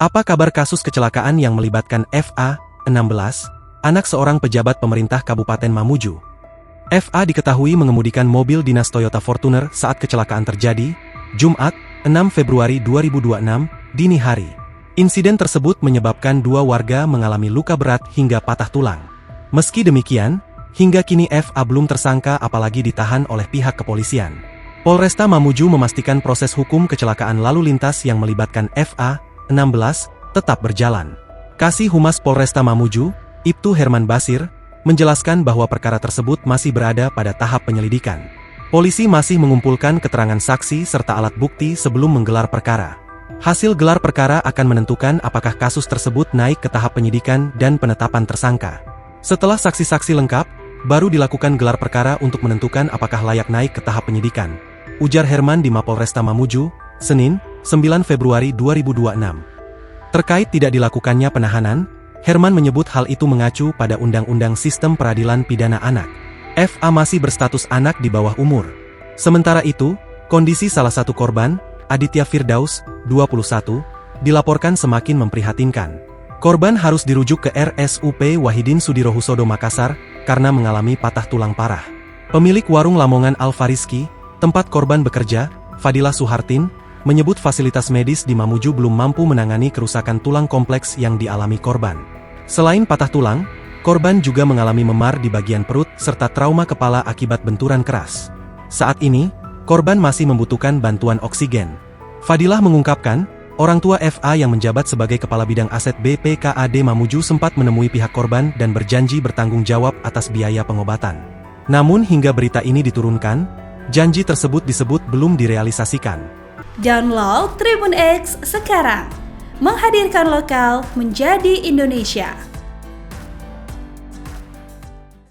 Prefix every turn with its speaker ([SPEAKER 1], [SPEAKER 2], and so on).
[SPEAKER 1] Apa kabar kasus kecelakaan yang melibatkan FA, 16, anak seorang pejabat pemerintah Kabupaten Mamuju? FA diketahui mengemudikan mobil dinas Toyota Fortuner saat kecelakaan terjadi, Jumat, 6 Februari 2026, dini hari. Insiden tersebut menyebabkan dua warga mengalami luka berat hingga patah tulang. Meski demikian, hingga kini FA belum tersangka apalagi ditahan oleh pihak kepolisian. Polresta Mamuju memastikan proses hukum kecelakaan lalu lintas yang melibatkan FA, 16, tetap berjalan. Kasih Humas Polresta Mamuju, Ibtu Herman Basir, menjelaskan bahwa perkara tersebut masih berada pada tahap penyelidikan. Polisi masih mengumpulkan keterangan saksi serta alat bukti sebelum menggelar perkara. Hasil gelar perkara akan menentukan apakah kasus tersebut naik ke tahap penyidikan dan penetapan tersangka. Setelah saksi-saksi lengkap, baru dilakukan gelar perkara untuk menentukan apakah layak naik ke tahap penyidikan, ujar Herman di Mapolresta Mamuju, Senin, 9 Februari 2026. Terkait tidak dilakukannya penahanan, Herman menyebut hal itu mengacu pada Undang-Undang Sistem Peradilan Pidana Anak. FA masih berstatus anak di bawah umur. Sementara itu, kondisi salah satu korban, Aditya Firdaus, 21, dilaporkan semakin memprihatinkan. Korban harus dirujuk ke RSUP Wahidin Sudirohusodo Makassar karena mengalami patah tulang parah. Pemilik warung Lamongan Alfariski, tempat korban bekerja, Fadilah Suhartin, menyebut fasilitas medis di Mamuju belum mampu menangani kerusakan tulang kompleks yang dialami korban. Selain patah tulang, korban juga mengalami memar di bagian perut serta trauma kepala akibat benturan keras. Saat ini, korban masih membutuhkan bantuan oksigen. Fadilah mengungkapkan, orang tua FA yang menjabat sebagai Kepala Bidang Aset BPKAD Mamuju sempat menemui pihak korban dan berjanji bertanggung jawab atas biaya pengobatan. Namun hingga berita ini diturunkan, janji tersebut disebut belum direalisasikan.
[SPEAKER 2] Download Tribun X sekarang, menghadirkan lokal menjadi Indonesia.